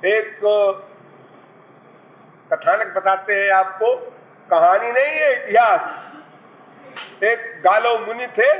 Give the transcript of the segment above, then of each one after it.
एक कथानक बताते हैं आपको, कहानी नहीं है, इतिहास। एक गालो मुनि थे,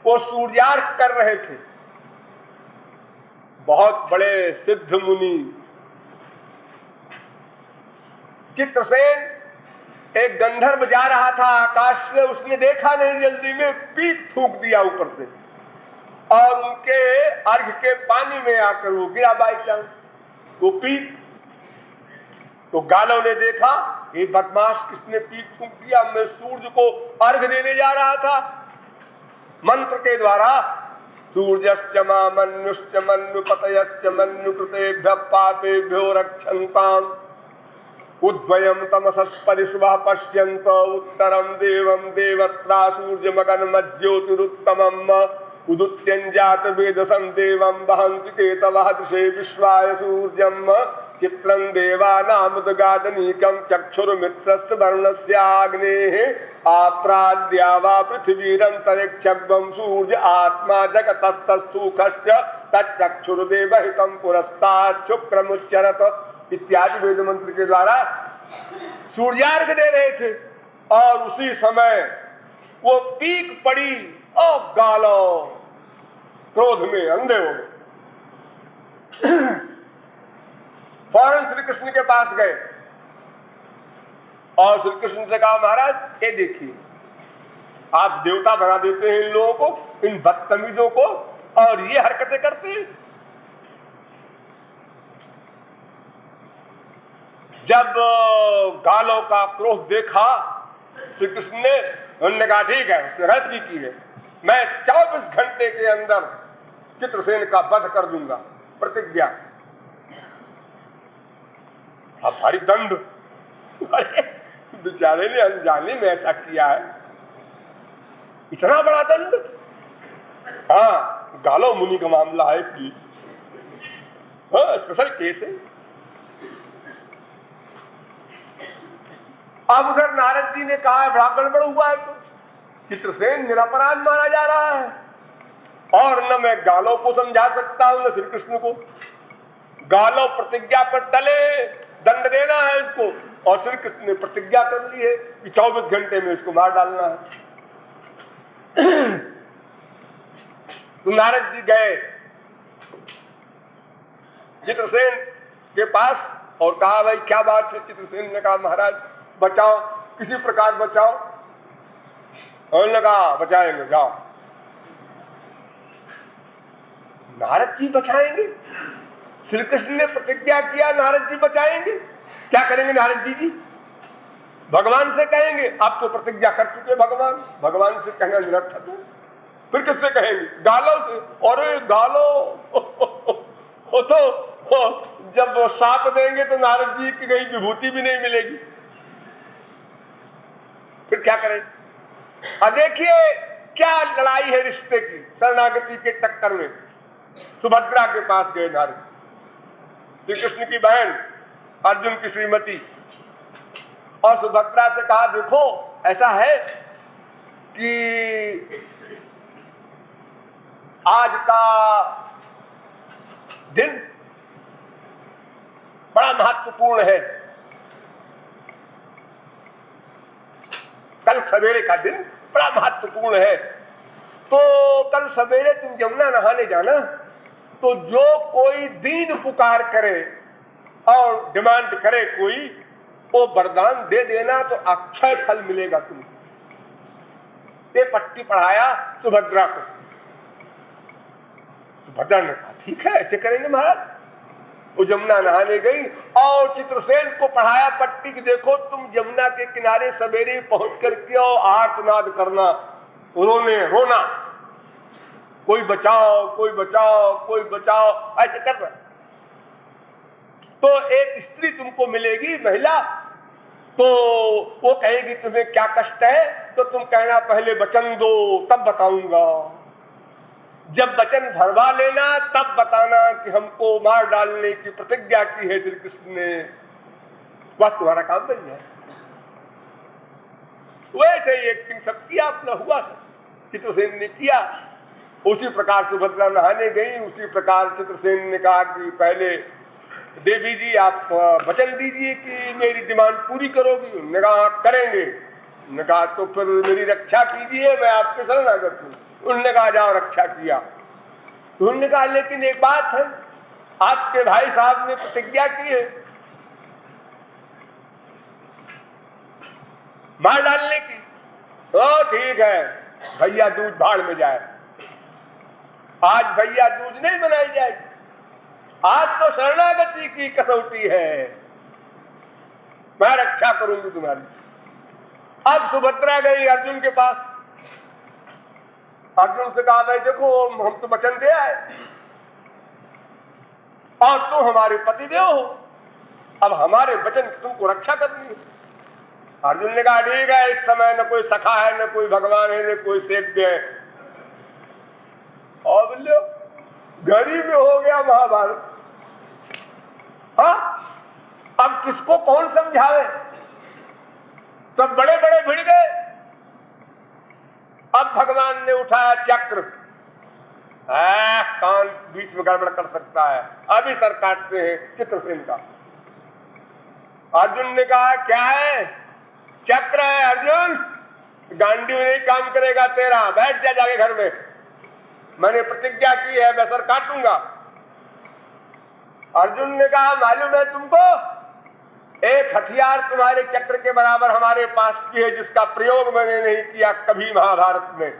वो सूर्यार्घ कर रहे थे। बहुत बड़े सिद्ध मुनि। चित्रसेन एक गंधर्व जा रहा था आकाश से, उसने देखा नहीं, जल्दी में पीक थूक दिया ऊपर से और उनके अर्घ के पानी में आकर वो गिरा बाई चांस, वो पीक। तो गालो ने देखा, ये बदमाश किसने पीक थूक दिया, मैं सूर्य को अर्घ देने जा रहा था। मंत्र के द्वारा सूर्यश्च मामन्युश्च मन्युपतयश्च मन्युकृतेभ्यः पापेभ्यो रक्षन्ताम् उद्वयम् तमसस्परिशुभः पश्यन्त उत्तरम् देवम् देवत्रा सूर्यमगन्मज्योतिरुत्तमम् उदुत्यञ्जात वेदसम् देवम् वहन्ति केतवः दृशे विश्वाय सूर्यम् चित्रम् देवानामुदगादनीकम् चक्षुर्मित्रस्य वर्णस्याग्नेः आप्राद्या वा पृथिवीरन्तरिक्षम् सूर्य आत्मा जगतस्तुखश्च तच्चक्षुर्देवहितम् पुरस्तात् शुक्रमुच्चरत इत्यादि वेद मंत्र के द्वारा सूर्यार्घ दे रहे थे। और उसी समय वो पीक पड़ी और गालो क्रोध में अंधे हो गए। फौरन श्री कृष्ण के पास गए और श्री कृष्ण से कहा, महाराज ये देखिए, आप देवता बना देते हैं इन लोगों को, इन बदतमीजों को, और ये हरकतें करते हैं। जब गालों का क्रोध देखा श्री कृष्ण ने, उन्होंने कहा ठीक है, उसने रथ भी की है, मैं 24 घंटे के अंदर चित्रसेन का वध कर दूंगा, प्रतिज्ञा। अब भारी दंड, बेचारे ने अनजाने में ऐसा किया है, इतना बड़ा दंड। हाँ, गालो मुनि का मामला है, हाँ, स्पेशल केस है। अब उधर नारद जी ने कहा, बड़ा गड़बड़ हुआ है, तो चित्रसेन निरपराध माना जा रहा है और न मैं गालो को समझा सकता हूं न श्री कृष्ण को। गालो प्रतिज्ञा पर टले, दंड देना है इसको, और श्री कृष्ण ने प्रतिज्ञा कर ली है कि 24 घंटे में इसको मार डालना है। तो नारद जी गए चित्रसेन के पास और कहा, भाई क्या बात है। चित्रसेन ने कहा, महाराज बचाओ, किसी प्रकार बचाओ। और लगा, बचाएंगे, जाओ। नारद जी बचाएंगे? श्री कृष्ण ने प्रतिज्ञा किया, नारद जी बचाएंगे? क्या करेंगे नारद जी? भगवान से कहेंगे, आप तो प्रतिज्ञा कर चुके भगवान, भगवान से कहना निरर्थक है, फिर किससे कहेंगे? गालों से। और गालो वो तो जब साप देंगे तो नारद जी की कहीं विभूति भी नहीं मिलेगी, फिर क्या करें? अब देखिए क्या लड़ाई है रिश्ते की, शरणागति के टक्कर में। सुभद्रा के पास गए नारद, श्री कृष्ण की बहन, अर्जुन की श्रीमती, और सुभद्रा से कहा, देखो ऐसा है कि आज का दिन बड़ा महत्वपूर्ण है, कल सवेरे का दिन बड़ा महत्वपूर्ण है, तो कल सवेरे तुम यमुना नहाने जाना। तो जो कोई दीन पुकार करे और डिमांड करे कोई, वो वरदान दे देना तो अक्षय फल मिलेगा तुम्हें। ये पट्टी पढ़ाया सुभद्रा को। सुभद्रा ने कहा, ठीक है, ऐसे करेंगे महाराज। वो यमुना नहाने गई और चित्रसेन को पढ़ाया पट्टी की, देखो तुम यमुना के किनारे सवेरे पहुंच करके आर्तनाद करना, रोना, कोई बचाओ, कोई बचाओ, कोई बचाओ, ऐसे कर रहा। तो एक स्त्री तुमको मिलेगी, महिला, तो वो कहेगी तुम्हें क्या कष्ट है, तो तुम कहना पहले वचन दो तब बताऊंगा। जब वचन भरवा लेना तब बताना कि हमको मार डालने की प्रतिज्ञा की है श्री कृष्ण ने, बस तुम्हारा काम बन जाए। वैसे ही एक्टिंग सब किया, अपना हुआ चित्रसेन ने किया। उसी प्रकार सुभद्रा नहाने गई। उसी प्रकार चित्रसेन ने कहा कि पहले देवी जी आप वचन दीजिए कि मेरी डिमांड पूरी करोगी। उन्होंने कहा करेंगे। उन्होंने कहा तो फिर मेरी रक्षा कीजिए, मैं आपके शरणागत हूं। उन्होंने कहा जाओ रक्षा किया। तो उन्होंने कहा लेकिन एक बात है, आपके भाई साहब ने प्रतिज्ञा की है मार डालने की। तो ठीक है भैया दूध भाड़ में जाए, आज भैया दूध नहीं बनाई जाएगी, आज तो शरणागति की कसौटी है, मैं रक्षा करूंगी तुम्हारी। अब सुभद्रा गई अर्जुन के पास। अर्जुन से कहा भाई देखो हम तो वचन दे आए और तुम हमारे पतिदेव हो, अब हमारे वचन तुमको रक्षा करनी है। अर्जुन ने कहा ठीक है, इस समय न कोई सखा है, न कोई भगवान है, न कोई सेव्य है, और बोलो गरीब में हो गया महाभारत। हाँ अब किसको कौन समझावे, सब बड़े बड़े भिड़ गए। अब भगवान ने उठाया चक्र, कान बीच में गड़बड़ कर सकता है, अभी सर काटते हैं चित्रसेन का। अर्जुन ने कहा क्या है, चक्र है अर्जुन, गांडी में नहीं काम करेगा तेरा, बैठ जा जाके घर में, मैंने प्रतिज्ञा की है मैं सर काटूंगा। अर्जुन ने कहा मालूम है तुमको, एक हथियार तुम्हारे चक्र के बराबर हमारे पास की है जिसका प्रयोग मैंने नहीं किया कभी महाभारत में।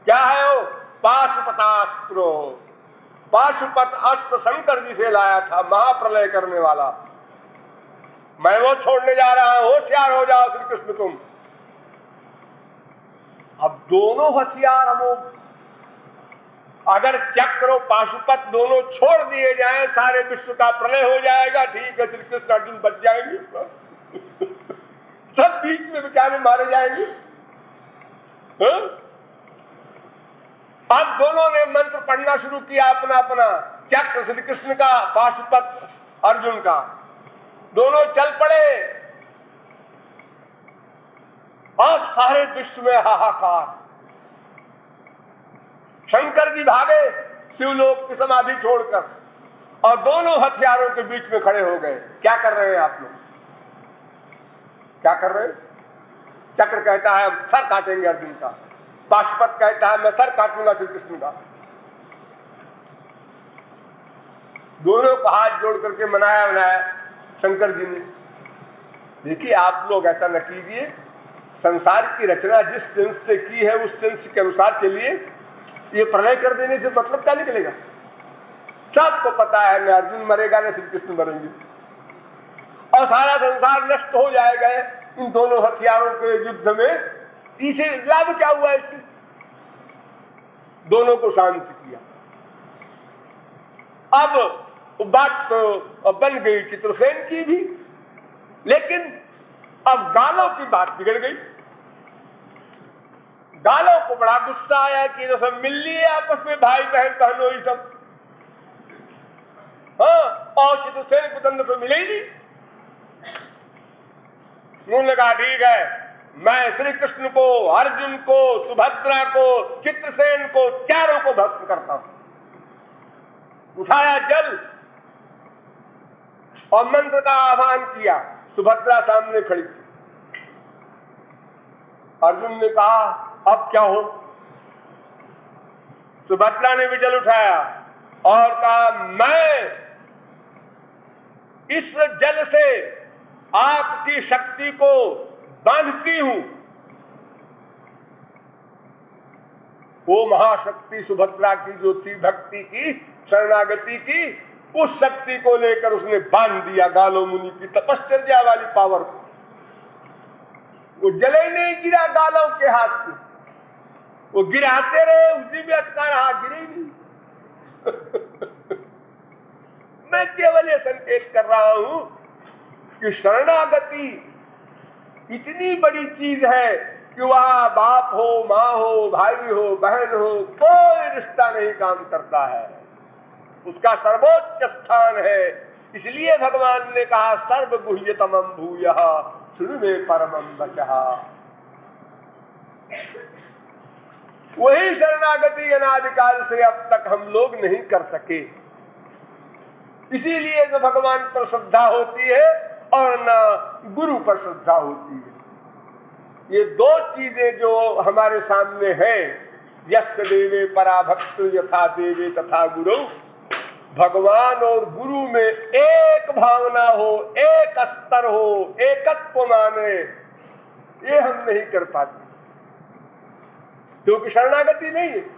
क्या है वो, पाशुपतास्त्र। पाशुपत अस्त्र शंकर जी से लाया था, महाप्रलय करने वाला, मैं वो छोड़ने जा रहा हूं, होशियार हो जाओ श्री कृष्ण तुम। अब दोनों हथियार अमोघ, अगर चक्र और पाशुपत दोनों छोड़ दिए जाएं सारे विश्व का प्रलय हो जाएगा। ठीक है श्री कृष्ण अर्जुन बच जाएंगे सब बीच में बेचारे मारे जाएंगे। अब दोनों ने मंत्र पढ़ना शुरू किया अपना अपना, चक्र श्री कृष्ण का, पाशुपत अर्जुन का, दोनों चल पड़े और सारे विश्व में हाहाकार। शंकर जी भागे शिवलोक की समाधि छोड़कर और दोनों हथियारों के बीच में खड़े हो गए। क्या कर रहे हैं आप लोग, क्या कर रहे हैं? चक्र कहता है सर काटेंगे अर्जुन का, पाशुपत कहता है मैं सर काटूंगा श्री कृष्ण का। दोनों को हाथ जोड़ करके मनाया बनाया शंकर जी ने। देखिए आप लोग ऐसा न कीजिए, संसार की रचना जिस सेंस से की है उस सेंस के अनुसार चलिए, ये प्रलय कर देने से मतलब क्या निकलेगा? सबको पता है न अर्जुन मरेगा न श्री कृष्ण मरेंगे और सारा संसार नष्ट हो जाएगा इन दोनों हथियारों के युद्ध में। इसे लाभ क्या हुआ इससे? दोनों को शांत किया। अब बात तो बन गई चित्रसेन की भी, लेकिन अब गालों की बात बिगड़ गई। गालों को बड़ा गुस्सा आया कि तो सब मिल लिए आपस में, भाई बहन बहनों ही सब। हाँ, और चित्रसेन को दंड तो मिले ही नहीं। उन्होंने कहा ठीक है, मैं श्री कृष्ण को, अर्जुन को, सुभद्रा को, चित्रसेन को, चारों को भस्म करता हूं। उठाया जल और मंत्र का आह्वान किया। सुभद्रा सामने खड़ी थी। अर्जुन ने कहा अब क्या हो? सुभद्रा ने भी जल उठाया और कहा मैं इस जल से आपकी शक्ति को बांधती हूं। वो महाशक्ति सुभद्रा की जो थी भक्ति की, शरणागति की, उस शक्ति को लेकर उसने बांध दिया गालो मुनि की तपश्चर्या वाली पावर को। वो जले नहीं गिरा गालों के हाथ से, वो गिराते रहे, उसी में अटका रहा, गिरे नहीं। मैं केवल ये संकेत कर रहा हूं कि शरणागति इतनी बड़ी चीज है कि वहां बाप हो, मां हो, भाई हो, बहन हो, कोई रिश्ता नहीं काम करता है, उसका सर्वोच्च स्थान है। इसलिए भगवान ने कहा सर्वगुह्यतमं भूयः शृणु मे परमं वचः। वही शरणागति अनादिकाल से अब तक हम लोग नहीं कर सके। इसीलिए न भगवान पर श्रद्धा होती है और न गुरु पर श्रद्धा होती है। ये दो चीजें जो हमारे सामने हैं, यस्य देवे पराभक्त यथा देवे तथा गुरु, भगवान और गुरु में एक भावना हो, एक स्तर हो, एकत्व माने, ये हम नहीं कर पाते क्योंकि शरणागति नहीं है।